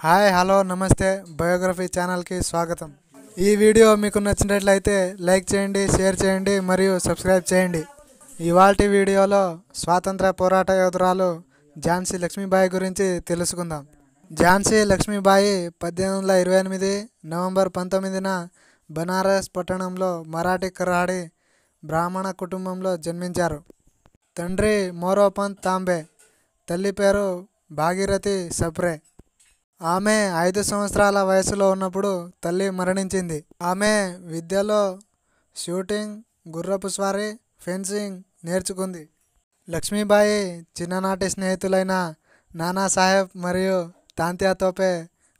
Hi hello నమస్తే biography ఛానల్కి స్వాగతం. ఈ వీడియో మీకు నచ్చినట్లయితే లైక్ చేయండి, షేర్ చేయండి మరియు సబ్స్క్రైబ్ చేయండి. ఇవాల్టి వీడియోలో స్వాతంత్ర పోరాట యోధురాలు ఝాన్సీ లక్ష్మీబాయి గురించి తెలుసుకుందాం. ఝాన్సీ లక్ష్మీబాయి 1828 నవంబర్ 19న బనారస్ పట్టణంలో మరాఠీ కరాడి బ్రాహ్మణ కుటుంబంలో జన్మించారు. తండ్రి మోరోపంత్ తాంబే, తల్లి పేరు భాగీరథి సప్రే. ఆమె 5 సంవత్సరాల వయసులో ఉన్నప్పుడు తల్లి మరణించింది. ఆమె విద్యలో షూటింగ్, గుర్రపు స్వారీ, ఫెన్సింగ్ నేర్చుకుంది. లక్ష్మీబాయి చిన్ననాటి స్నేహితులైన నానాసాహెబ్ మరియు తాంత్యా తోపే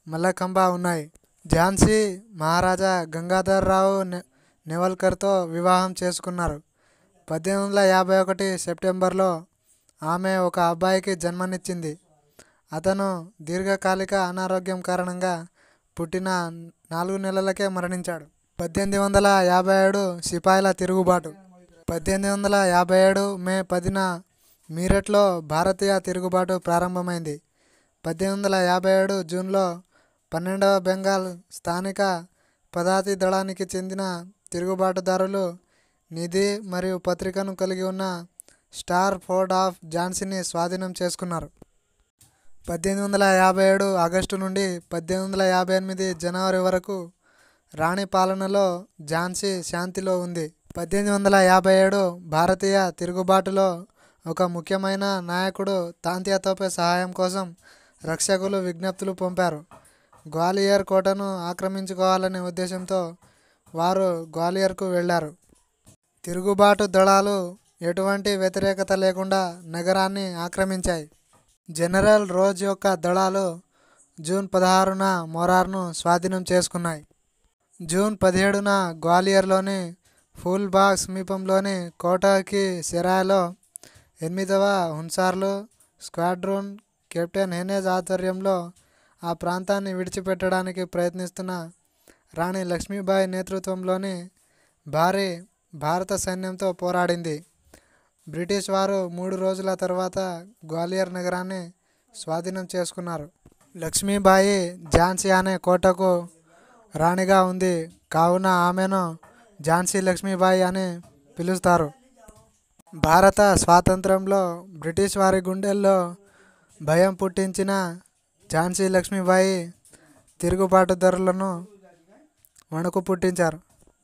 మల్లఖంబా ఉన్నాయి. ఝాన్సీ మహారాజా గంగాధర్రావు నెవల్కర్తో వివాహం చేసుకున్నారు. 1851 సెప్టెంబర్లో ఆమె ఒక అబ్బాయికి జన్మనిచ్చింది. అతను దీర్ఘకాలిక అనారోగ్యం కారణంగా పుట్టిన 4 నెలలకే మరణించాడు. 1857 సిపాయిల తిరుగుబాటు. 1857 మే 10న మీరట్లో భారతీయ తిరుగుబాటు ప్రారంభమైంది. 1857 జూన్లో 12వ బెంగాల్ స్థానిక పదాతి దళానికి చెందిన తిరుగుబాటుదారులు నిధి మరియు పత్రికను కలిగి ఉన్న స్టార్ ఫోర్ట్ ఆఫ్ ఝాన్సీని స్వాధీనం చేసుకున్నారు. 1857 ఆగస్టు నుండి 1858 జనవరి వరకు రాణి పాలనలో ఝాన్సీ శాంతిలో ఉంది. 1857 భారతీయ తిరుగుబాటులో ఒక ముఖ్యమైన నాయకుడు తాంత్యా తోపే సహాయం కోసం రక్షకులు విజ్ఞప్తులు పంపారు. గ్వాలియర్ కోటను ఆక్రమించుకోవాలనే ఉద్దేశంతో వారు గ్వాలియర్కు వెళ్లారు. తిరుగుబాటు దళాలు ఎటువంటి వ్యతిరేకత లేకుండా నగరాన్ని ఆక్రమించాయి. జనరల్ రోజ్ యొక్క దళాలు జూన్ 16న మొరార్ను స్వాధీనం చేసుకున్నాయి. జూన్ 17న గ్వాలియర్లోని ఫూల్బాగ్ సమీపంలోని కోటకి సెరాయ్లో 8వ హున్సార్లు స్క్వాడ్రన్ కెప్టెన్ హెనెజ్ ఆధ్వర్యంలో ఆ ప్రాంతాన్ని విడిచిపెట్టడానికి ప్రయత్నిస్తున్న రాణి లక్ష్మీబాయి నేతృత్వంలోని భారీ భారత సైన్యంతో పోరాడింది. బ్రిటిష్ వారు 3 రోజుల తర్వాత గ్వాలియర్ నగరాన్ని స్వాధీనం చేసుకున్నారు. లక్ష్మీబాయి ఝాన్సీ అనే కోటకు రాణిగా ఉంది కావున ఆమెను ఝాన్సీ లక్ష్మీబాయి అని పిలుస్తారు. భారత స్వాతంత్రంలో బ్రిటిష్ వారి గుండెల్లో భయం పుట్టించిన ఝాన్సీ లక్ష్మీబాయి తిరుగుబాటుదారులను వణుకు పుట్టించారు.